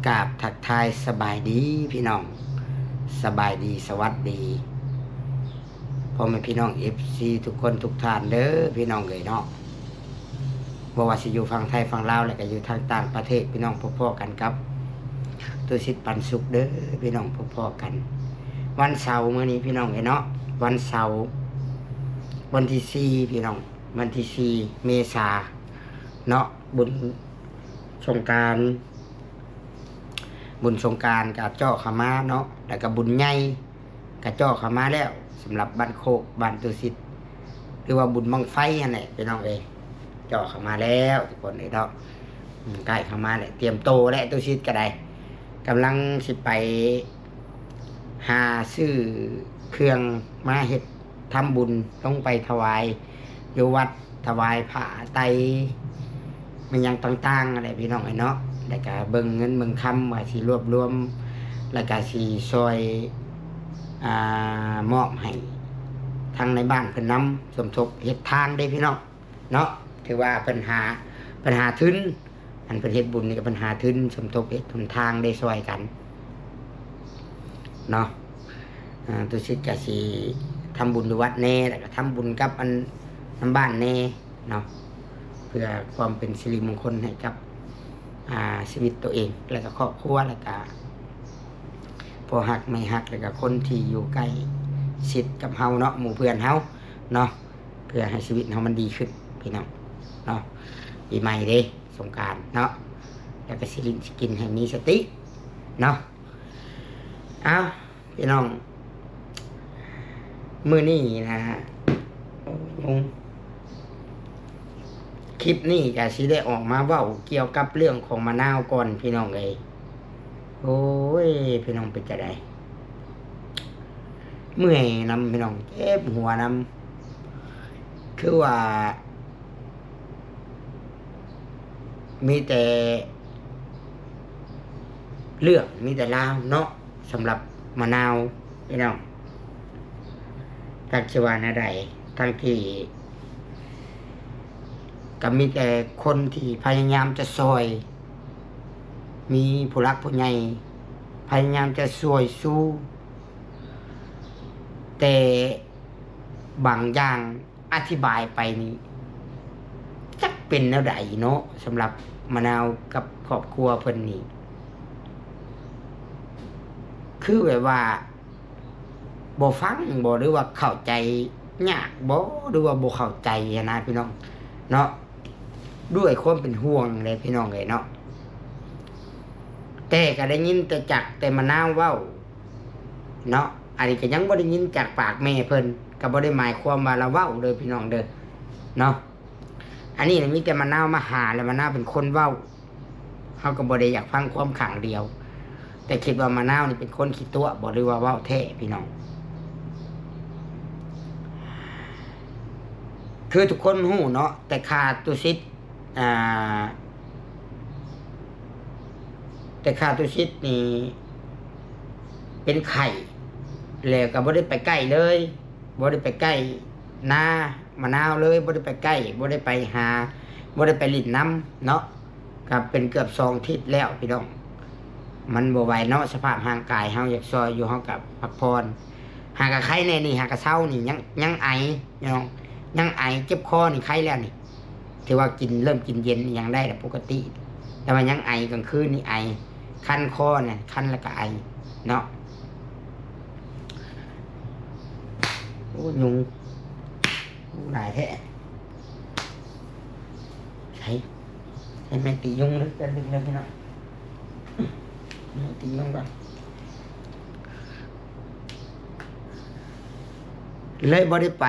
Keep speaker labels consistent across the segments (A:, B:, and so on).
A: กราบทักทายสบายดีพี่น้องสบายดีสวัสดีพ่อแม่พี่น้อง FC ทุกคนทุกท่านเด้อพี่น้องเอ๋ยเนาะบ่ว่าสิอยู่ฝั่งไทยฝั่งลาวแล้วก็อยู่ทางต่างประเทศพี่น้องพ่อๆกันครับตัวสิทธิ์ปันสุขเด้อพี่น้องพ่อๆกันวันเสาร์มื้อนี้พี่น้องเอ๋ยเนาะวันเสาร์วันที่4พี่น้องวันที่4เมษายนเนาะบุญสงกรานต์กับเจ้าขามาเนาะแล้วก็บุญใหญ่กับเจ้าขามาแล้วสำหรับบ้านโคกบ้านตุสิทธิ์หรือว่าบุญบังไฟนั่นแหละพี่น้องเอ้ยเจ้าขามาแล้วทุกคนเลยเนาะใกล้ขามาแล้วเตรียมโตแล้วตุสิทธิ์ก็ได้กำลังสิไปหาซื้อเครื่องมาเฮ็ดทำบุญต้องไปถวายอยู่วัดถวายผ้าไตรมันยังต่างๆอะไรพี่น้องไอ้เนาะแล้วก็เบิ่งเงินเบิ่งคำว่าสิรวบรวมแล้วก็สิซอยมอบให้ทางในบ้านเพิ่นนำสมทบเฮ็ดทางได้พี่น้องเนาะถือว่าปัญหาทุนอันเพิ่นเฮ็ดบุญนี่ก็ปัญหาทุนสมทบเฮ็ดทุนทางได้ซอยกันเนาะตุสิทธิ์ก็สิทำบุญอยู่วัดแน่แล้วก็ทำบุญกับอันน้ำบ้านแน่เนาะเพื่อความเป็นสิริมงคลให้กับชีวิตตัวเองแล้วก็ครอบครัวแล้วก็พอหักไม่หักแล้วก็คนที่อยู่ใกล้ชิดกับเฮาเนาะหมู่เพื่อนเฮาเนาะเพื่อให้ชีวิตเฮามันดีขึ้นพี่น้องเนาะปีใหม่เด้สงกรานต์เนาะแล้วก็สิกินให้มีสติเนาะเอาพี่น้องมื้อนี้นะฮะคลิปนี้ก็สิได้ออกมาเว้าเกี่ยวกับเรื่องของมะนาวก่อนพี่น้องเอ้ยโอ้ยพี่น้องเป็นจะได้เมื่อยนำพี่น้องเจ็บหัวนำคือว่ามีแต่เรื่องมีแต่ราวเนาะสำหรับมะนาวพี่น้องจักสิว่าแนวใดทั้งที่ก็มีแต่คนที่พยายามจะซอยมีผู้รักผู้ใหญ่พยายามจะช่วยสู้แต่บางอย่างอธิบายไปนี่จักเป็นแนวใดเนาะสำหรับมะนาวกับครอบครัวเพิ่นนี่คือแบบว่าบ่ฟังบ่หรือว่าเข้าใจยากบ่หรือว่าบ่เข้าใจนะพี่น้องเนาะด้วยความเป็นห่วงเลยพี่น้องเลยเนาะแต่ก็ได้ยินแต่มะนาวเว้าเนาะอันนี้ก็ยังบ่ได้ยินจากปากแม่เพิ่นก็บ่ได้หมายความว่าเราเว้าเลยพี่น้องเด้อเนาะอันนี้มีแต่มะนาวมาหาแล้วมะนาวเป็นคนเว้าเฮาก็บ่ได้อยากฟังความข้างเดียวแต่คิดว่ามะนาวนี่เป็นคนขี้ตัวบ่หรือว่าเว้าแท้พี่น้องคือทุกคนฮู้เนาะแต่ขาดตุสิทธิ์แต่ขาตุชิดนี่เป็นไข่แล้วก็บ่ได้ไปใกล้เลยบ่ได้ไปใกล้นามะนาวเลยบ่ได้ไปใกล้บ่ได้ไปหาบ่ได้ไปลิ้นน้ำเนาะก็เป็นเกือบ2 ทิศแล้วพี่น้องมันบ่ไหวเนาะสภาพร่างกายเฮาอยากซอยอยู่เฮากับพักผ่อนหากะไข้แน่นี่หากะเช้านี่ยังไอพี่น้องยังไอเจ็บคอนี่ไข้แล้วนี่ถือว่าเริ่มกินเย็นยังได้แต่ปกติแต่ว่ายังไอกลางคืนนี่ไอคันคอเนี่ยคันแล้วก็ไอเนาะโอ้ยุงหลายแท้ใช่แม่ตียุงเลยจะดึงเลยพี่น้องตียุงก่อนเลยบ่ได้ไป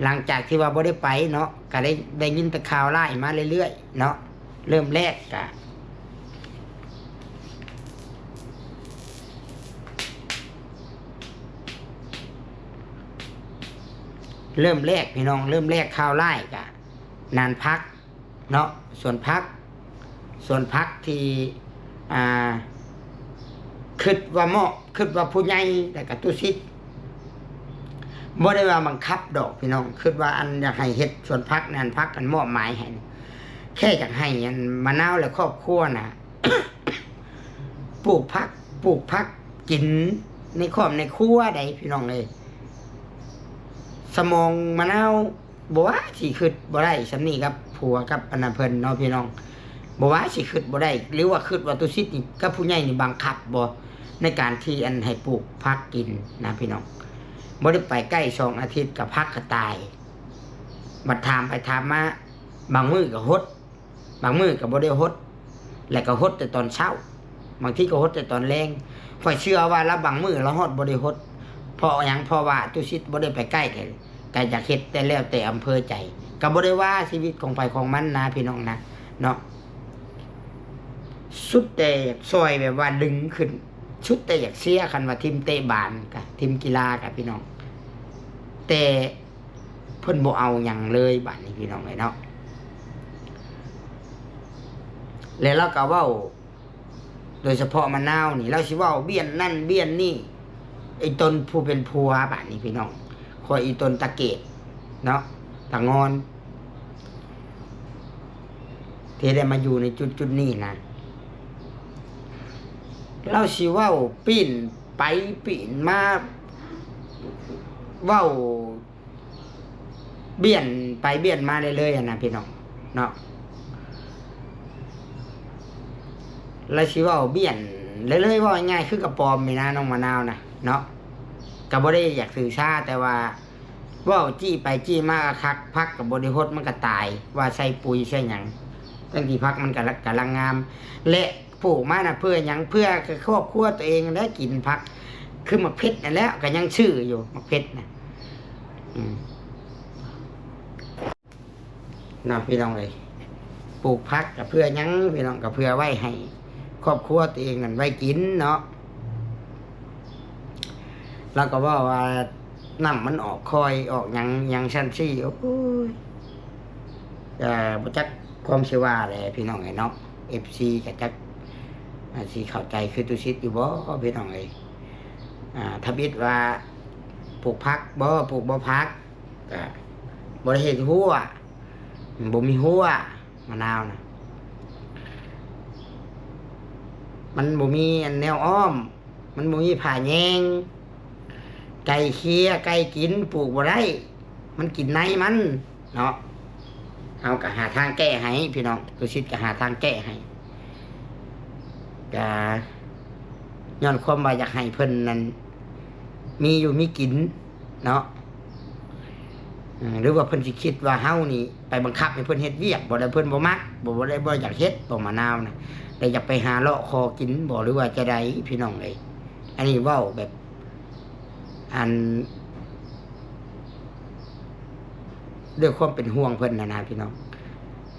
A: หลังจากที่ว่าบ่ได้ไปเนาะก็ได้ยินแต่ข่าวไล่มาเรื่อยๆเนาะเริ่มแรกก็พี่น้องเริ่มแรกข่าวไล่ก็นานพักเนาะส่วนพักที่คิดว่าเหมาะคิดว่าผู้ใหญ่แต่ก็ตุสิทธิ์บ่ได้ว่าบังคับดอกพี่น้องคิดว่าอันอยากให้เฮ็ดส่วนพักนั่นพักกันมอบหมายให้แค่อยากให้อันมะนาวและครอบครัวน่ะ ปลูกผักกินในครอบในครัวใดพี่น้องเลยสมองมะนาวบ่ว่าสิคิดบ่ได้สำนี้ครับผัวกับอันนั้นเพิ่นเนาะพี่น้องบ่ว่าสิคิดบ่ได้หรือว่าคิดว่าตุสิตนี่กับผู้ใหญ่นี่บังคับบ่ในการที่อันให้ปลูกผักกินนะพี่น้องบ่ได้ไปใกล้2อาทิตย์กับผักก็ตายบัดถามไปถามมาบางมื้อก็ฮดบางมื้อก็บ่ได้ฮดแล้วก็ฮดแต่ตอนเช้าบางทีก็ฮดแต่ตอนแลงข่อยเชื่อว่าละบางมื้อละฮอดบ่ได้ฮดเพราะหยังเพราะว่าตุสิตบ่ได้ไปใกล้กันก็อยากเฮ็ดแต่แล้วแต่อำเภอใจก็บ่ได้ว่าชีวิตของไผของมันนะพี่น้องนะเนาะสุดแต่ซอยแบบว่าดึงขึ้นชุดแต่อยากเสียคันว่าทีมเตะบานกับทีมกีฬากับพี่น้องแต่เพิ่นบ่เอาหยังเลยบัดนี้พี่น้องเลยเนาะแล้วเราก็เว้าโดยเฉพาะมะนาวนี่เราสิเว้าเบี้ยนนั่นเบี้ยนนี่ไอ้ตนผู้เป็นผัวบัดนี้พี่น้องคอยอีตนตะเกตเนาะตะงอนที่ได้มาอยู่ในจุดนี้นะเราสิเว้าปีนไปปีนมาเว้าเบี้ยนไปเบี้ยนมาเลยๆนะพี่น้องเนาะเราสิเว้าเบี้ยนเลยๆว่าง่ายคือกระปอมนี่นะน้องมะนาวนะเนาะก็บ่ได้อยากสื่อชาแต่ว่าเว้าจี้ไปจี้มาคักพักกับบ่ได้ฮดมันก็ตายว่าใส่ปุ๋ยใส่หยังตั้งที่พักมันก็กำลังงามและปลูกมาน่ะเพื่อหยังเพื่อครอบครัวตัวเองได้กินผักคือมะเพ็ดนั่นแหละก็ยังชื่ออยู่มะเพ็ดนะเนาะพี่น้องเลยปลูกผักก็เพื่อหยังพี่น้องก็เพื่อไว้ให้ครอบครัวตัวเองนั่นไว้กินเนาะแล้วก็ว่าน้ำมันออกคอยออกหยังชั้นซี่โอ้ยบ่จักความสิว่าแหละพี่น้องไอ้เนาะ FC ก็จักสิเข้าใจคือตุสิตอยู่บ่พี่น้องเอ้ยถ้าบิดว่าปลูกผักบ่ปลูกบ่ผักก็บ่ได้เฮ็ดหัวบ่มีหัวมะนาวนะมันบ่มีอันแนวอ้อมมันบ่มีผ่าแยงไก่เคียไก่กินปลูกบ่ได้มันกินในมันเนาะเอาก็หาทางแก้ให้พี่น้องตุสิตก็หาทางแก้ให้ก็ย้อนความว่าอยากให้เพิ่นนั้นมีอยู่มีกินเนาะหรือว่าเพิ่นสิคิดว่าเฮานี่ไปบังคับให้เพิ่นเฮ็ดเวียกบ่ได้เพิ่นบ่มักบ่ได้บ่อยากเฮ็ดบ่มะนาวนะแต่อยากไปหาเลาะคอกินบ่หรือว่าจะได้พี่น้องเอ้ยอันนี้เว้าแบบอันด้วยความเป็นห่วงเพิ่นนะพี่น้อง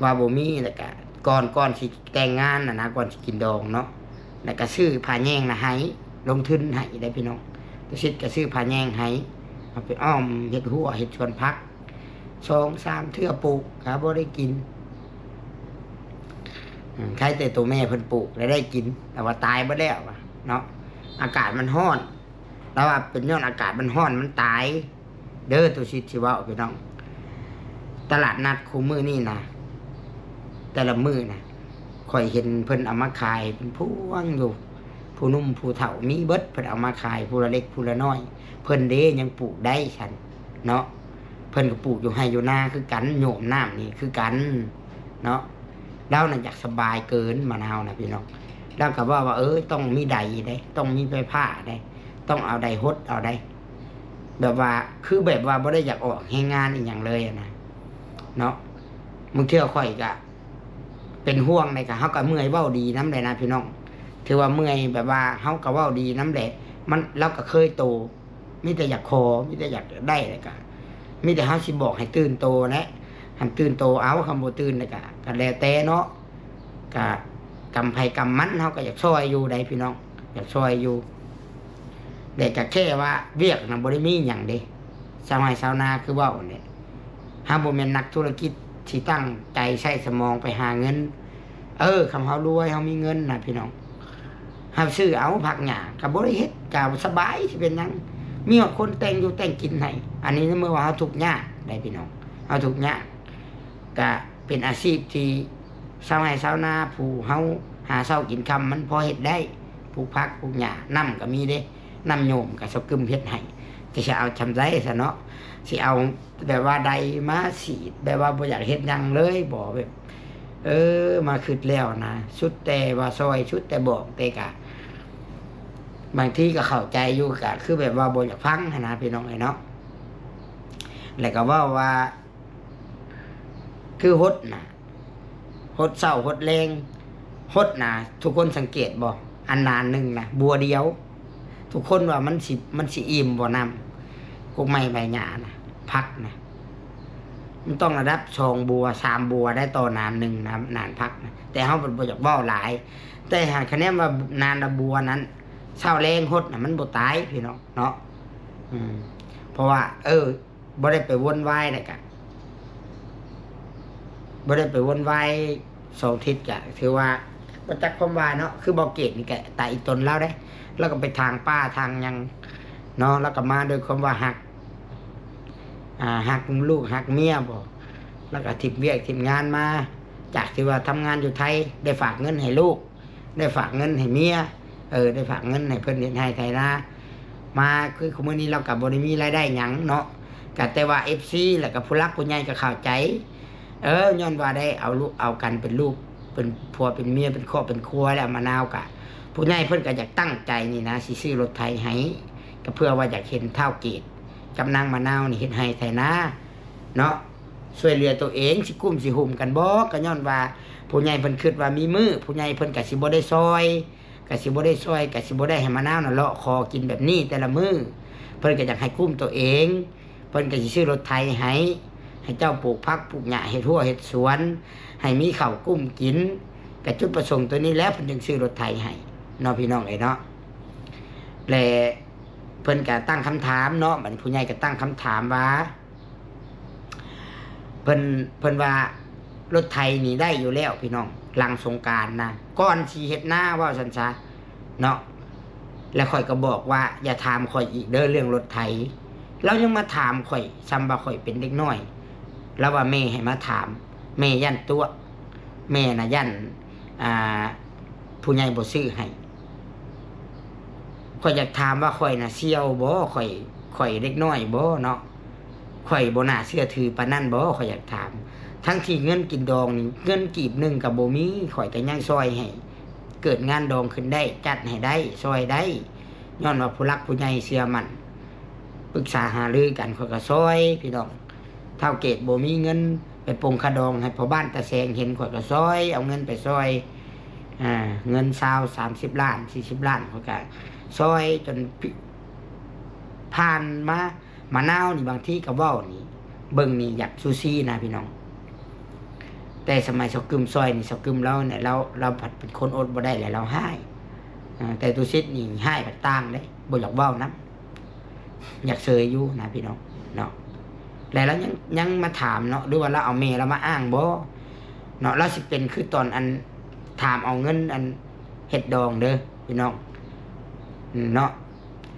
A: ว่าบ่มีแล้วก็ก่อนสิแต่งงานนะก่อนสิกินดองเนาะแล้วก็ซื้อผ้าแยงนะให้ลงทุนให้ได้พี่น้องตุสิตก็ซื้อผ้าแยงให้เอาไปอ้อมเฮ็ดหัวเฮ็ดสวนผัก2-3เทื่อปลูกก็บ่ได้กินใครแต่ตัวแม่เพิ่นปลูกแล้วได้กินแต่ว่าตายบ่แล้วเนาะอากาศมันร้อนแล้วว่าเป็นย้อนอากาศมันร้อนมันตายเด้อตุสิตสิเว้าพี่น้องตลาดนัดคู่มื้อนี้นะแต่ละมื้อนะข่อยเห็นเพิ่นเอามาขายเป็นพวงอยู่ผู้หนุ่มผู้เฒ่ามีเบิดเพิ่นเอามาขายผู้ละเล็กผู้ละน้อยเพิ่นเด้ยังปลูกได้ฉันเนาะเพิ่นก็ปลูกอยู่ให้อยู่นาคือกันโยมน้ำนี่คือกันเนาะเราน่ะอยากสบายเกินมะนาวนะพี่น้องแล้วก็ว่าต้องมีใดได้ต้องมีไฟผ้าได้ต้องเอาใดฮดเอาได้แบบว่าคือแบบว่าบ่ได้อยากออกให้งานอีหยังเลยนะเนาะมึงเที่ยวข่อยก็เป็นห่วงในกะเฮาก็เมื่อยเว้าดีนำได้นะพี่น้องถือว่าเมื่อยแบบว่าเฮาก็เว้าดีนำแหละมันเราก็เคยโตมีแต่อยากขอมีแต่อยากได้เลยก็มีแต่เฮาสิบอกให้ตื่นโตนะหันตื่นโตเอาคำบ่ตื่นเลยก็แล้วแต่เนาะก็กำไผกำมันเฮาก็อยากช่วยอยู่ได้พี่น้องอยากช่วยอยู่แต่ก็แค่ว่าเวียกน่ะบ่ได้มีหยังเด้ชาวไร่ชาวนาคือเว้าเนี่ยเฮาบ่แม่นนักธุรกิจที่ตั้งใจใช้สมองไปหาเงินคำเฮารวยเฮามีเงินนะพี่น้องเฮาซื้อเอาผักหญ้าก็บ่ได้เฮ็ดก็สบายสิเป็นหยังมีคนแต่งอยู่แต่งกินให้อันนี้เมื่อว่าเฮาทุกข์ยากได้พี่น้องเฮาทุกข์ยากก็เป็นอาชีพที่ชาวไร่ชาวนาผู้เฮาหาเช้ากินค่ำมันพอเฮ็ดได้ ปลูกผักปลูกหญ้าน้ำก็มีเด้น้ำโยมกับสกึมเฮ็ดให้จะเอาชำไรซะเนาะสิเอาแบบว่าใดมาสีดแบบว่าบ่อยากเฮ็ดหยังเลยบ่แบบมาคิดแล้วนะชุดแต่ว่าซอยชุดแต่บอกแต่กะบางทีก็เข้าใจอยู่กะคือแบบว่าบ่อยากฟังนะพี่น้องเนาะแล้วก็ว่าคือฮดนะฮดเศร้าฮดแรงฮดนะทุกคนสังเกตบ่อันนานหนึ่งนะบัวเดียวทุกคนว่ามันสิอิ่มบ่นำกุกไม้ใบหญ้านะพักนะมันต้องระดับ2 บัว 3 บัวได้ต่อนานหนึ่งนะนานพักนะแต่เฮาบ่อยากเว้าหลาย แต่หากคะแนนว่านานละบัวนั้นเศร้าแรงฮดนะมันบ่ตายพี่น้องเนาะเพราะว่าบ่ได้ไปวนวายนะกะบ่ได้ไปวนวาย2 ทิศกะถือว่าบ่จักความว่าเนาะคือบ่เกตนี่กะตายอีกตนแล้วได้แล้วก็ไปทางป้าทางยังเนาะแล้วก็มาโดยความว่าหักลูกหักเมียบ่แล้วก็ทิพเวียกทิพงานมาจากที่ว่าทำงานอยู่ไทยได้ฝากเงินให้ลูกได้ฝากเงินให้เมียได้ฝากเงินให้เพิ่นเฮ็ดให้ไทยนะมาคือมื้อนี้เราก็บ่ได้มีรายได้หยังเนาะก็แต่ว่า FC แล้วก็ผู้รักผู้ใหญ่ก็เข้าใจย้อนว่าได้เอาลูกเอากันเป็นลูกเป็นผัวเป็นเมียเป็นครอบเป็นครัวแล้วมะนาวกะผู้ใหญ่เพิ่นก็อยากตั้งใจนี่นะสิซื้อรถไถให้ก็เพื่อว่าอยากเห็นเท่าเกตกับนางมะนาวนี่เฮ็ดให้ไถนาเนาะช่วยเหลือตัวเองสิกุ้มสิหุ่มกันบ่ก็ย้อนว่าผู้ใหญ่เพิ่นคิดว่ามีมือผู้ใหญ่เพิ่นก็สิบ่ได้ซอยก็สิบ่ได้ซอยก็สิบ่ได้ให้มะนาวน่ะเลาะคอกินแบบนี้แต่ละมื้อเพิ่นก็อยากให้กุ้มตัวเองเพิ่นก็สิซื้อรถไถให้เจ้าปลูกผักปลูกหญ้าเฮ็ดหัวเฮ็ดสวนให้มีข้าวกุ้มกินก็จุดประสงค์ตัวนี้แล้วเพิ่นจึงซื้อรถไถให้เนาะพี่น้องเนาะและเพิ่นก็ตั้งคำถามเนาะบัดนี้ผู้ใหญ่ก็ตั้งคำถามว่าเพิ่นว่ารถไถนี่ได้อยู่แล้วพี่น้องหลังสงกรานต์นะก่อนสิเฮ็ดนาว่าซั่นซะเนาะแล้วข่อยก็บอกว่าอย่าถามข่อยอีกเด้อเรื่องรถไถแล้วยังมาถามข่อยซ้ำว่าข่อยเป็นเด็กน้อยแล้วว่าแม่ให้มาถามแม่ยันตัวแม่น่ะยันผู้ใหญ่บ่ซื้อให้ข่อยอยากถามว่าข่อยน่ะเสี่ยวบ่ข่อยเด็กน้อยบ่เนาะข่อยบ่น่าเชื่อถือปานนั้นบ่ข่อยอยากถามทั้งที่เงินกินดองนี่เงินกีบนึงก็บ่มีข่อยก็ยังซอยให้เกิดงานดองขึ้นได้จัดให้ได้ซอยได้ย้อนว่าผู้รักผู้ใหญ่เชื่อมั่นปรึกษาหารือกันข่อยก็ซอยพี่น้องเท่าเกตบ่มีเงินไปปงคาดองให้พ่อบ้านตาแสงเห็นข่อยก็ซอยเอาเงินไปซอยเงิน30 ล้าน40 ล้านข่อยก็ซอยจนผ่านมามะนาวนี่บางทีก็เว้านี่เบิ่งนี่อยากซูซี่นะพี่น้องแต่สมัยเสากึมซอยนี่เสากึมเราเนี่ยเราผัดเป็นคนอดบ่ได้แหละเราให้แต่ตุซิดนี่ให้ผัดต่างได้บ่อยากเว้านํอยากเซยอยู่นะพี่น้องเนาะแล้วยังมาถามเนาะหรือว่าเราเอาแม่เรามาอ้างบ่เนาะเราสิเป็นคือตอนอันถามเอาเงินอันเฮ็ดดองเด้อพี่น้องเนาะ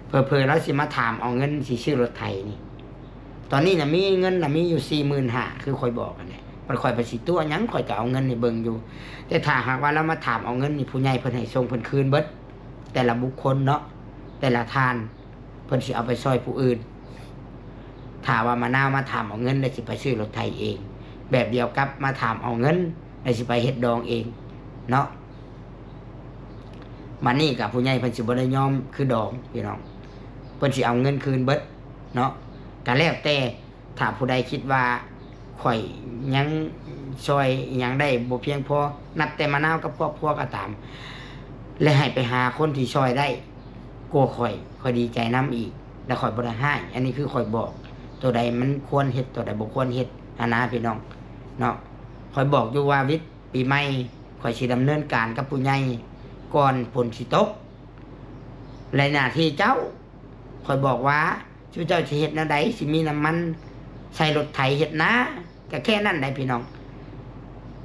A: เผลอๆแล้วสิมาถามเอาเงินสิซื้อรถไถนี่ตอนนี้น่ะมีเงินน่ะมีอยู่ 45,000 คือค่อยบอกกันแหละมันค่อยไปสิตัวหยังค่อยก็เอาเงินนี่เบิ่งอยู่แต่ถ้าหากว่าเรามาถามเอาเงินนี่ผู้ใหญ่เพิ่นให้ส่งเพิ่นคืนเบิดแต่ละบุคคลเนาะแต่ละทานเพิ่นสิเอาไปซอยผู้อื่นถ้าว่ามะนาวมาถามเอาเงินได้สิไปซื้อรถไถเองแบบเดียวกับมาถามเอาเงินได้สิไปเฮ็ดดองเองเนาะมานี่กับผู้ใหญ่เพิ่นสิบ่ได้ยอมคือดองพี่น้องเพิ่นสิเอาเงินคืนเบิดเนาะก็แล้วแต่ถ้าผู้ใดคิดว่าข่อยยังซอยยังได้บ่เพียงพอนับแต่มะนาวกับครอบครัวก็ตามและให้ไปหาคนที่ซอยได้กลัวข่อยดีใจนํอีกแล้วข่อยบ่ได้ให้อันนี้คือข่อยบอกตัวใดมันควรเฮ็ดตัวใดบ่ควรเฮ็ดนะพี่น้องเนาะข่อยบอกอยู่ว่าวิทย์ปีใหม่ข่อยสิดำเนินการกับผู้ใหญ่ก่อนฝนสิตกและหน้าที่เจ้าข่อยบอกว่าชูเจ้าสิเฮ็ดแนวใดสิมีน้ำมันใส่รถไถเฮ็ดนาก็แค่นั้นได้พี่น้อง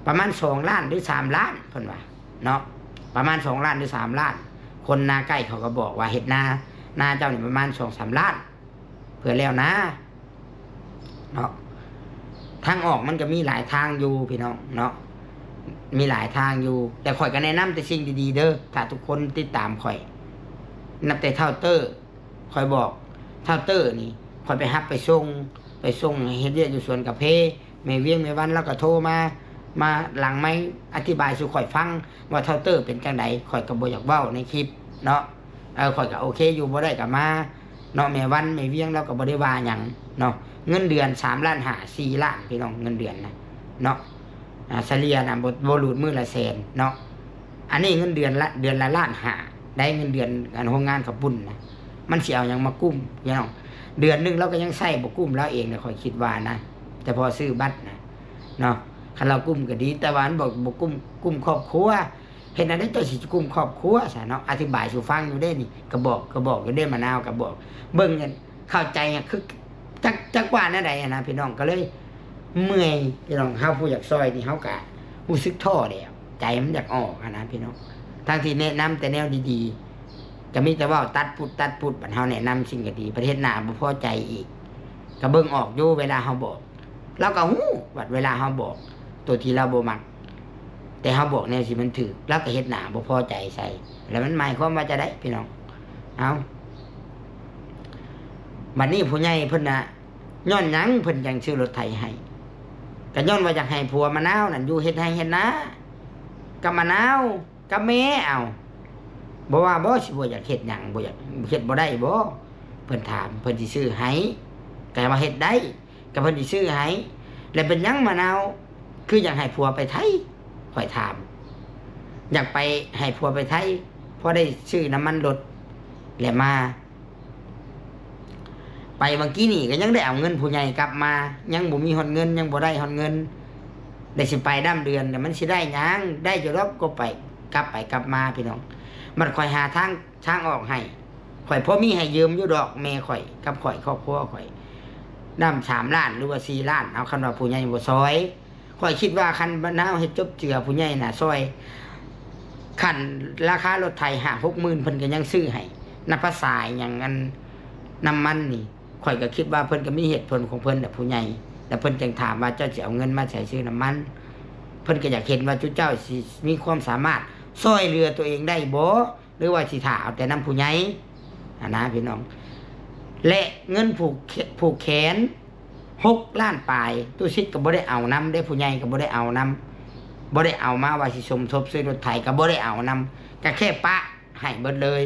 A: ประมาณ2 ล้านหรือ3 ล้านเพิ่นว่าเนาะประมาณ2 ล้านหรือ3 ล้านคนนาใกล้เขาก็บอกว่าเฮ็ดนาเจ้านี่ประมาณ2-3 ล้านเพื่อแล้วนะเนาะทางออกมันก็มีหลายทางอยู่พี่น้องเนาะ มีหลายทางอยู่แต่ข่อยก็แนะนำแต่สิ่งดีๆเด้อถ้าทุกคนติดตามข่อยนับแต่เท่าเตอร์ข่อยบอกเท่าเตอร์นี่ข่อยไปฮับไปส่งเฮ็ดเวียกอยู่สวนกาแฟแม่เวียงแม่วันแล้วก็โทรมาหลังไม้อธิบายสู่ข่อยฟังว่าเท่าเตอร์เป็นจังไดข่อยก็บ่อยากเว้าในคลิปเนาะข่อยก็โอเคอยู่บ่ได้ก็มาเนาะแม่วันแม่เวียงเราก็บ่ได้ว่าหยังเนาะเงินเดือน3 ล้าน5 4 ล้านพี่น้องเงินเดือนนะเนาะเฉลี่ยนะบ่หลุดมื้อละแสนเนาะอันนี้เงินเดือนละ1 ล้าน5ได้เงินเดือนโรงงานขับบุญนะมันสิเอาหยังมากุ้มพี่น้องเดือนนึงเราก็ยังใช้บ่กุ้มแล้วเองนะข่อยคิดว่านะแต่พอซื้อบัตรนะเนาะคันเรากุ้มก็ดีแต่ว่ามันบอกบ่กุ้มครอบครัวเห็นอันนี้ตัวสิกุ้มครอบครัวซะเนาะอธิบายสู่ฟังอยู่ได้นี่ก็บอกอยู่ได้มะนาวก็บอกเบิ่งกันเข้าใจคือจักว่าแนวใดนะพี่น้องก็เลยเมื่อยพี่น้องเฮาผู้อยากซอยนี่เฮาก็รู้สึกท้อแล้วใจมันอยากออกนะพี่น้องทางที่แนะนำแต่แนวดีๆก็มีแต่ว่าตัดปุดบัดเฮาแนะนำสิ่งก็ดีประเทศหน้าบ่พอใจอีกก็เบิ่งออกอยู่เวลาเฮาบอกเราก็ฮู้ว่าเวลาเฮาบอกตัวที่เราบ่มักแต่เฮาบอกแนวสิมันถูกแล้วก็เฮ็ดหน้าบ่พอใจใส่แล้วมันหมายความว่าจะได้พี่น้องเอาบัดนี้ผู้ใหญ่เพิ่นน่ะย้อนหยังเพิ่นจังซื้อรถไถให้ก็ย้อนว่าอยากให้ผัวมะนาวนั่นอยู่เฮ็ดให้เฮ็ดนากับมะนาวกับแม่เอาบ่ว่าบ่สิบ่อยากเฮ็ดหยังบ่อยากเฮ็ดบ่ได้บ่เพิ่นถามเพิ่นสิซื้อให้ก็ว่าเฮ็ดได้ก็เพิ่นสิซื้อให้แล้วเป็นหยังมะนาวคืออยากให้ผัวไปไทยข่อยถามอยากไปให้ผัวไปไทยเพราะได้ซื้อน้ำมันรถแล้วมาไปเมื่อกี้นี่ก็ยังได้เอาเงินผู้ใหญ่กลับมายังบ่มีฮอดเงินยังบ่ได้ฮอดเงินได้สิไปดํเดือนแต่มันสิได้หยังได้อยู่รอบก็ไปกลับมาพี่น้องมันข่อยหาทางออกให้ข่อยพอมีให้ยืมอยู่ดอกแม่ข่อยกับข่อยครอบครัวข่อยดํ3 ล้านหรือว่า4 ล้านเอาคันว่าผู้ใหญ่บ่ซอยข่อยคิดว่าคันมะนาวเฮ็ดจบเจือผู้ใหญ่น่ะซอยคันราคารถไถ 5-6 หมื่นเพิ่นก็ยังซื้อให้นับภาษาหยังอันน้ำมันนี่ข่อยก็คิดว่าเพิ่นก็มีเหตุผลของเพิ่นแต่ผู้ใหญ่แต่เพิ่นจึงถามว่าเจ้าสิเอาเงินมาใช้ซื้อน้ำมันเพิ่นก็อยากเห็นว่าเจ้าสิมีความสามารถช่วยเหลือตัวเองได้บ่หรือว่าสิท่าเอาแต่นำผู้ใหญ่นะพี่น้องและเงินผูกแขน6 ล้านปลายตู้ชิดก็บ่ได้เอานำได้ผู้ใหญ่ก็บ่ได้เอานำบ่ได้เอามาว่าสิสมทบซื้อรถไถก็บ่ได้เอานำก็แค่ปะให้เบิดเลย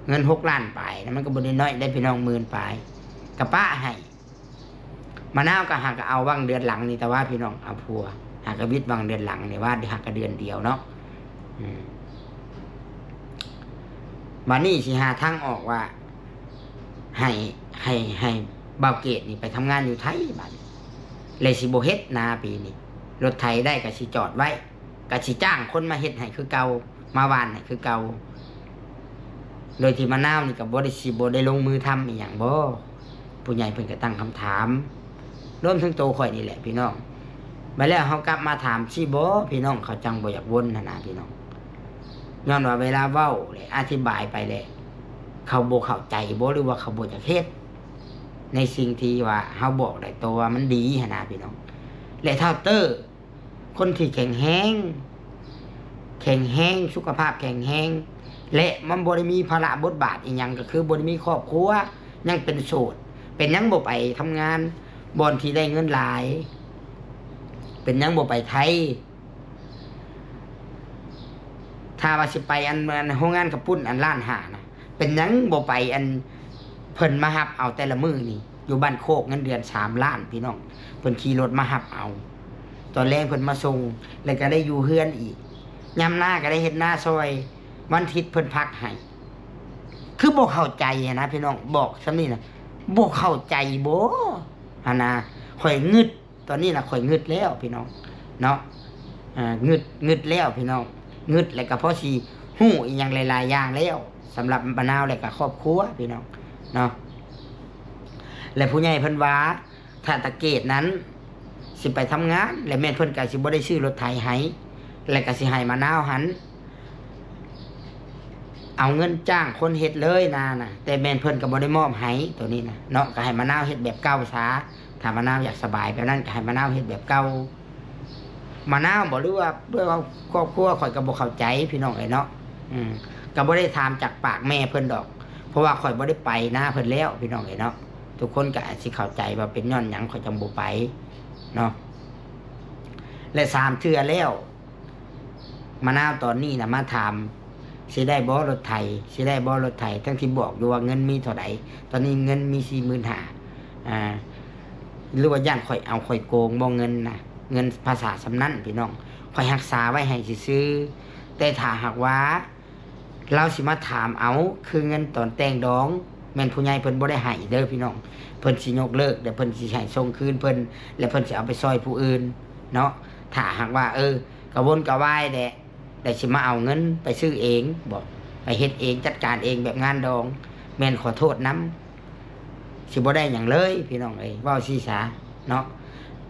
A: เงิน6 ล้านปลายนะมันก็บ่ได้น้อยได้พี่น้อง10,000ปลายก็ปะให้มะนาวก็หากเอาวางเดือนหลังนี่แต่ว่าพี่น้องเอาผัวหากวิทย์วางเดือนหลังนี่ว่าหากเดือนเดียวเนาะบัดนี้สิหาทางออกว่าให้บ่าวเกตนี่ไปทำงานอยู่ไทยบัดเลยสิบ่เฮ็ดนาปีนี้รถไถได้ก็สิจอดไว้ก็สิจ้างคนมาเฮ็ดให้คือเก่ามาวานให้คือเก่าโดยที่มะนาวนี่ก็บ่ได้ลงมือทำอีหยังบ่ผู้ใหญ่เพิ่นก็ตั้งคำถามรวมถึงโตข่อยนี่แหละพี่น้องบัดแล้วเฮากลับมาถามสิบ่พี่น้องเขาจังบ่อยากวนนะพี่น้องย้อนว่าเวลาเว้าและอธิบายไปแล้วเขาบ่เข้าใจบ่หรือว่าเขาบ่อยากเฮ็ดในสิ่งที่ว่าเฮาบอกได้ตัวว่ามันดีหั่นนะพี่น้องและเท่าเตอร์คนที่แข็งแรงสุขภาพแข็งแรงและมันบ่ได้มีภาระบทบาทอีหยังก็คือบ่ได้มีครอบครัวยังเป็นโสดเป็นยังบ่ไปทำงานบ่อนที่ได้เงินหลายเป็นยังบ่ไปไทยถ้าว่าสิไปอันโรงงานกระปุ้นอันล้านห้านะเป็นยังบ่ไปอันเพิ่นมารับเอาแต่ละมื้อนี่อยู่บ้านโคกเงินเดือน3 ล้านพี่น้องเพิ่นขี่รถมารับเอาตอนแรกเพิ่นมาส่งแล้วก็ได้อยู่เฮือนอีกยามหน้าก็ได้เฮ็ดหน้าซอยวันอาทิตย์เพิ่นพักให้คือบ่เข้าใจนะพี่น้องบอกซำนี้นะบ่เข้าใจบ่หั่นน่ะข่อยงึดตอนนี้น่ะข่อยงึดแล้วพี่น้องเนาะงึดแล้วพี่น้องงึดแล้วก็พอสิฮู้อีหยังหลายๆอย่างแล้วสำหรับมะนาวแล้วก็ครอบครัวพี่น้องเนาะและผู้ใหญ่เพิ่นว่าถ้าตะเกตนั้นสิไปทำงานและแม่นเพิ่นก็สิบ่ได้ซื้อรถไถให้และก็สิให้มะนาวหันเอาเงินจ้างคนเฮ็ดเลยน่ะแต่แม่นเพิ่นก็บ่ได้มอบให้ตัวนี้นะเนาะก็ให้มะนาวเฮ็ดแบบเก่าซะถ้ามะนาวอยากสบายแบบนั้นก็ให้มะนาวเฮ็ดแบบเก่า มะนาวบ่หรือว่าด้วยว่าครอบครัวข่อยก็บ่เข้าใจพี่น้องเอ้ยเนาะก็บ่ได้ถามจากปากแม่เพิ่นดอก เพราะว่าข่อยบ่ได้ไปนะเพิ่นแล้วพี่น้องเอ้ยเนาะทุกคนก็อาจสิเข้าใจว่าเป็นย้อนหยังข่อยจังบ่ไปเนาะและ3เทื่อแล้วมะนาวตอนนี้น่ะมาถามสิได้บ่รถไถสิได้บ่รถไถทั้งที่บอกอยู่ว่าเงินมีเท่าใดตอนนี้เงินมี 45,000หรือว่าย่านข่อยเอาข่อยโกงบ่เงินนะเงินภาษาสำนั้นพี่น้องข่อยรักษาไว้ให้ซื่อๆแต่ถ้าหากว่าเราสิมาถามเอาคือเงินตอนแต่งดองแม่นผู้ใหญ่เพิ่นบ่ได้ให้เด้อพี่น้องเพิ่นสิยกเลิกเดี๋ยวเพิ่นสิให้ส่งคืนเพิ่นแล้วเพิ่นสิเอาไปซอยผู้อื่นเนาะถ้าหากว่ากระวนกระวายแต่สิมาเอาเงินไปซื้อเองบ่ไปเฮ็ดเองจัดการเองแบบงานดองแม่นขอโทษนำสิบ่ได้หยังเลยพี่น้องเอ้ยเว้าซี่ซะเนาะ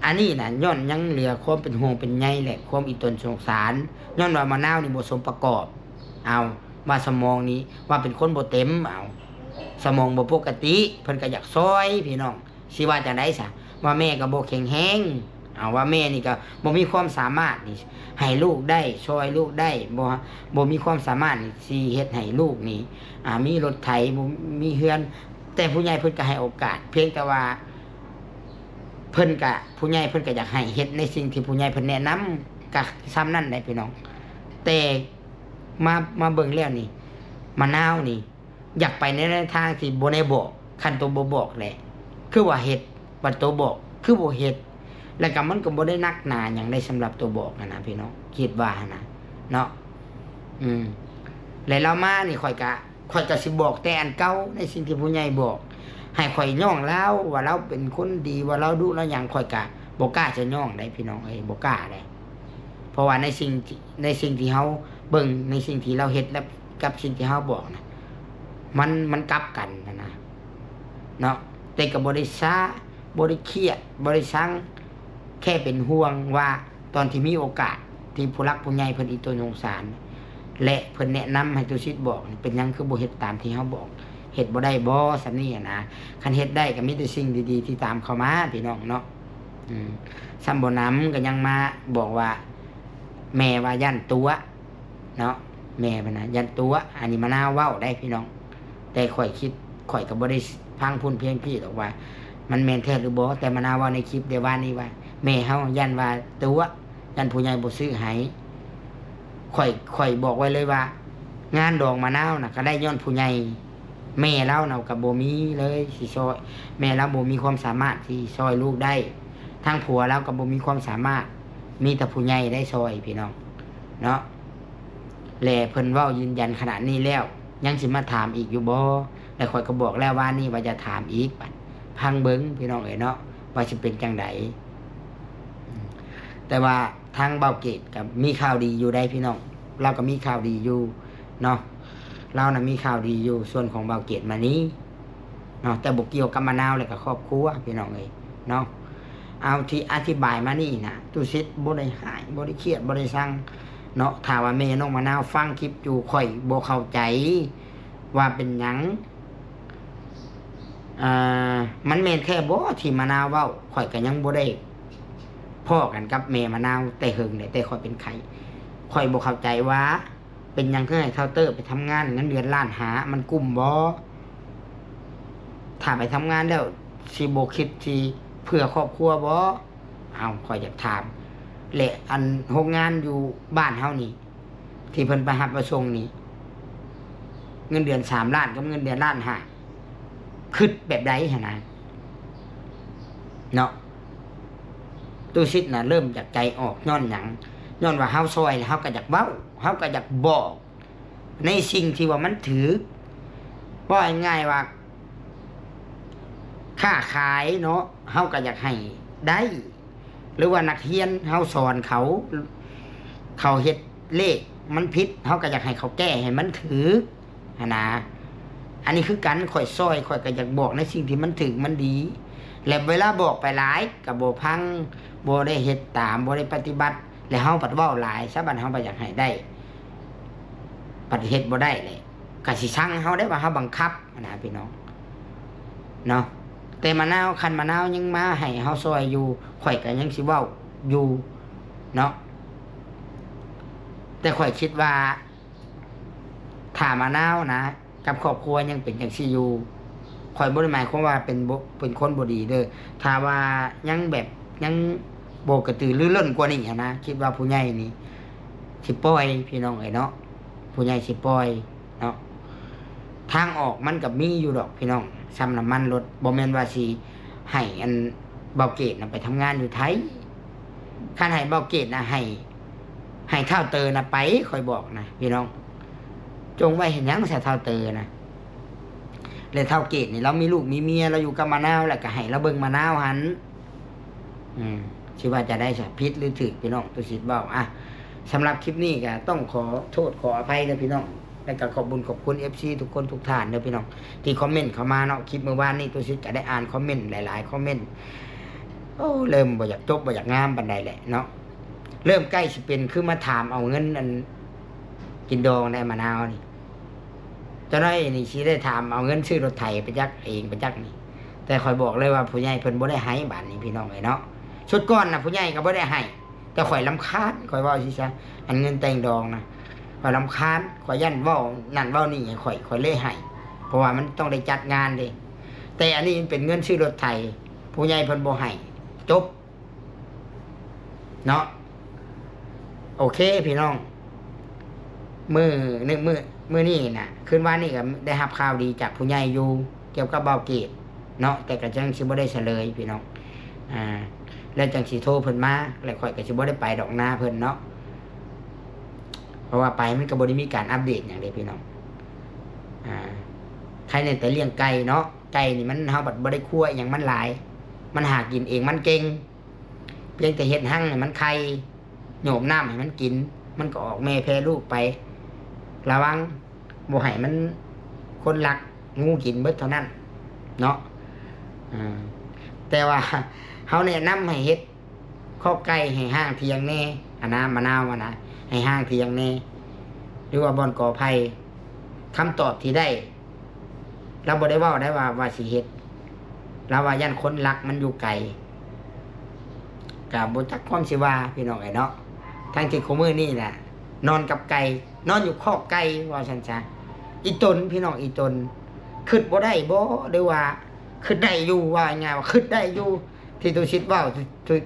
A: อันนี้น่ะย้อนยังเหลือความเป็นห่วงเป็นใยแหละความอีตนสงสารย้อนว่ามะนาวนี่บ่สมประกอบเอาว่าสมองนี้ว่าเป็นคนบ่เต็มเอาสมองบ่ปกติเพิ่นก็อยากซอยพี่น้องสิว่าจังได๋ซะว่าแม่ก็บ่แข็งแรงเอาว่าแม่นี่ก็บ่มีความสามารถนี่ให้ลูกได้ช่วยลูกได้บ่มีความสามารถนี่สิเฮ็ดให้ลูกนี่มีรถไถบ่มีเฮือนแต่ผู้ใหญ่เพิ่นก็ให้โอกาสเพียงแต่ว่าเพิ่นก็ผู้ใหญ่เพิ่นก็อยากให้เฮ็ดในสิ่งที่ผู้ใหญ่เพิ่นแนะนำก็ซ้ำนั้นได้พี่น้องแต่มาเบิ่งแล้วนี่มะนาวนี่อยากไปในทางที่บ่ได้บอกคันตัวบ่บอกแหละคือว่าเฮ็ดบัดตัวบอกคือบ่เฮ็ดแล้วก็มันก็บ่ได้นักหนาหยังได้สำหรับตัวบอกนะพี่น้องคิดว่านะเนาะแล้วเรามานี่ข่อยก็สิบอกแต่อันเก่าในสิ่งที่ผู้ใหญ่บอกให้ข่อยย่องแล้วว่าเราเป็นคนดีว่าเราดุแล้วหยังข่อยก็บ่กล้าจะย่องได้พี่น้องบ่กล้าได้เพราะว่าในสิ่งที่เฮาเบิ่งในสิ่งที่เราเฮ็ดแล้วกับสิ่งที่เฮาบอกนะมันกลับกันนะเนาะแต่ก็บ่ได้ช้าบ่ได้เครียดบ่ได้ชังแค่เป็นห่วงว่าตอนที่มีโอกาสที่ผู้รักผู้ใหญ่เพิ่นอีตัวสงสารและเพิ่นแนะนำให้ตุสิทธิ์บอกเป็นหยังคือบ่เฮ็ดตามที่เฮาบอกเฮ็ดบ่ได้บ่ซั่นนี่นะคันเฮ็ดได้ก็มีแต่สิ่งดีๆที่ตามเข้ามาพี่น้องเนาะซ้ำบ่นำก็ยังมาบอกว่าแม่ว่ายันตัวเนาะแม่เพิ่นน่ะยันตัวอันนี้มะนาวเว้าได้พี่น้องแต่ข่อยก็บ่ได้พังพูนเพียงพี่หรอกว่ามันแม่นแท้หรือบ่แต่มะนาวเว้าในคลิปเดี๋ยวว่านี้ว่าแม่เฮายันว่าตัวยันผู้ใหญ่บ่ซื้อให้ข่อยบอกไว้เลยว่างานดองมะนาวน่ะก็ได้ย้อนผู้ใหญ่แม่เราน่ะก็บ่มีเลยสิซอยแม่เราบ่มีความสามารถที่ซอยลูกได้ทางผัวเราก็บ่มีความสามารถมีแต่ผู้ใหญ่ได้ซอยพี่น้องเนาะแลเพิ่นเว้ายืนยันขนาดนี้แล้วยังสิมาถามอีกอยู่บ่แล้วข่อยก็บอกแล้วว่านี่ว่าจะถามอีกบัดพังเบิ่งพี่น้องเนาะว่าสิเป็นจังไดแต่ว่าทางเบาเกตกับมีข่าวดีอยู่ได้พี่น้องเราก็มีข่าวดีอยู่เนาะเรานะมีข่าวดีอยู่ส่วนของเบาเกตมานี้เนาะแต่บ่เกี่ยวกับมะนาวเลยกับครอบครัวพี่น้องเนาะเอาที่อธิบายมานี่นะตุสิทธิ์บ่ได้หายบ่ได้เครียดบ่ได้สั่งเนาะถ้าว่าแม่น้องมะนาวฟังคลิปอยู่ข่อยบ่เข้าใจว่าเป็นหยังมันแม่นแค่บ่ที่มะนาวเว้าข่อยก็ยังบ่ได้พ่อกันกับแม่มะนาวแต่หึงแต่ข่อยเป็นไข้ข่อยบ่เข้าใจว่าเป็นหยังคือให้เคาน์เตอร์ไปทำงานเงินเดือนล้านหามันกุ้มบ่ถ้าไปทำงานแล้วสิบ่คิดสิเพื่อครอบครัวบ่เอาข่อยอยากถามและอันโรงงานอยู่บ้านเฮานี่ที่เพิ่นไปรับมาส่งนี่เงินเดือน3ล้านกับเงินเดือนล้านห้าคิดแบบใดหั่นนะเนาะตุสิทธิ์น่ะเริ่มจากใจออกย้อนหยังย้อนว่าเฮาซอยแล้วเฮาก็อยากเว้าเฮาก็อยากบอกในสิ่งที่ว่ามันถือบ่ง่ายๆว่าค้าขายเนาะเฮาก็อยากให้ได้หรือว่านักเรียนเฮาสอนเขาเฮ็ดเลขมันผิดเฮาก็อยากให้เขาแก้ให้มันถูกนะอันนี้คือกันข่อยซอยข่อยก็อยากบอกในสิ่งที่มันถูกมันดีและเวลาบอกไปหลายก็บ่พังบ่ได้เฮ็ดตามบ่ได้ปฏิบัติแล้วเฮาปัดเว้าหลายซะบัดเฮาบ่อยากให้ได้ปัดเฮ็ดบ่ได้เลยก็สิสั่งเฮาได้ว่าเฮาบังคับนะพี่น้องเนาะแต่มะนาวคันมะนาวยังมาให้เฮาซอยอยู่ข่อยก็ยังสิเว้าอยู่เนาะ แต่ข่อยคิดว่าถ้ามะนาวนะกับครอบครัวยังเป็นจังซี่อยู่ข่อยบ่ได้หมายความว่าเป็นคนบ่ดีเด้อถ้าว่ายังแบบยังบ่กระตือรือร้นกว่านี้หั้นนะคิดว่าผู้ใหญ่นี่สิปล่อยพี่น้องเนาะผู้ใหญ่สิปล่อยเนาะทางออกมันก็มีอยู่ดอกพี่น้องซ้ำน้ำมันรถบ่แม่นว่าสิให้อันเบาเกตน่ะไปทำงานอยู่ไทยคันให้เบาเกตน่ะให้เท่าเตอน่ะไปค่อยบอกนะพี่น้องจงไว้เห็นหยังใส่เท่าเตอนะเลยเท่าเกตนี่เรามีลูกมีเมียเราอยู่กับมะนาวแล้วก็ให้เราเบิ่งมะนาวหันชื่อว่าจะได้สะพิษหรือถึกพี่น้องตัวสิทธิ์บอกสำหรับคลิปนี้ก็ต้องขอโทษขออภัยนะพี่น้องและก็ขอบคุณFC ทุกคนทุกท่านนะพี่น้องที่คอมเมนต์เข้ามาเนาะคลิปเมื่อวานนี้ตัวสิทธิ์ก็ได้อ่านคอมเมนต์หลายๆคอมเมนต์โอ้เริ่มบ่อยากจบบ่อยากงามปานใดแหละเนาะเริ่มใกล้สิเป็นคือมาถามเอาเงินอันกินดองได้มะนาวนี่เจ้าน้อยนี่สิได้ถามเอาเงินซื้อรถไถไปจักเองไปจักนี่แต่คอยบอกเลยว่าผู้ใหญ่เพิ่นบ่ได้ให้บาดนี้พี่น้องเนาะชุดก้อนน่ะผู้ใหญ่ก็บ่ได้ให้แต่ข่อยรำคาญข่อยเว้าสิซะอันเงินแต่งดองนะข่อยรำคาญข่อยยันเว้านั่นเว้านี่ข่อยเลยให้เพราะว่ามันต้องได้จัดงานเด้แต่อันนี้มันเป็นเงินซื้อรถไถผู้ใหญ่เพิ่นบ่ให้จบเนาะโอเคพี่น้องมื้อนี้น่ะคืนวานนี้ก็ได้รับข่าวดีจากผู้ใหญ่อยู่เกี่ยวกับเบาเกตเนาะแต่ก็จังสิบ่ได้เฉลยพี่น้องแล้วจังสิโทรเพิ่นมาแล้วข่อยก็สิบ่ได้ไปดอกหน้าเพิ่นเนาะเพราะว่าไปมันก็บ่ได้มีการอัปเดตหยังเด้พี่น้องใครเนี่ยแต่เลี้ยงไก่เนาะไก่นี่มันเฮาบัดบ่ได้คั่วหยังมันหลายมันหากินเองมันเก่งเพียงแต่เฮ็ดหั่งให้มันไข่โยมน้ำให้มันกินมันก็ออกแม่แพร่ลูกไประวังบ่ให้มันคนรักงูกินเบิดเท่านั้นเนาะแต่ว่าเฮาแนะนำให้เฮ็ดคอกไก่ให้ห้างเทียงแน่มะนาวนะให้ห้างเทียงแน่หรือว่าบ่อนก่อภัยคำตอบที่ได้เราบ่ได้เว้าได้ว่าสิเฮ็ดเราว่ายันคนรักมันอยู่ไกลก็บ่จักความสิว่าพี่น้องเนาะทั้งที่คุมื้อนี้น่ะนอนกับไก่นอนอยู่คอกไก่ว่าซั่นซะอีตนพี่น้องอีตนคิดบ่ได้บ่หรือว่าคิดได้อยู่ว่าง่ายว่าคิดได้อยู่ที่ตุชิดเว้า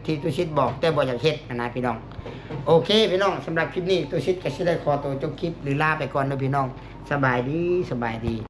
A: ที่ตุชิดบอกแต่บ่อยากเฮ็ดนะพี่น้องโอเคพี่น้องสำหรับคลิปนี้ตุชิดก็สิได้ขอตัวจบคลิปหรือลาไปก่อนนะพี่น้องสบายดี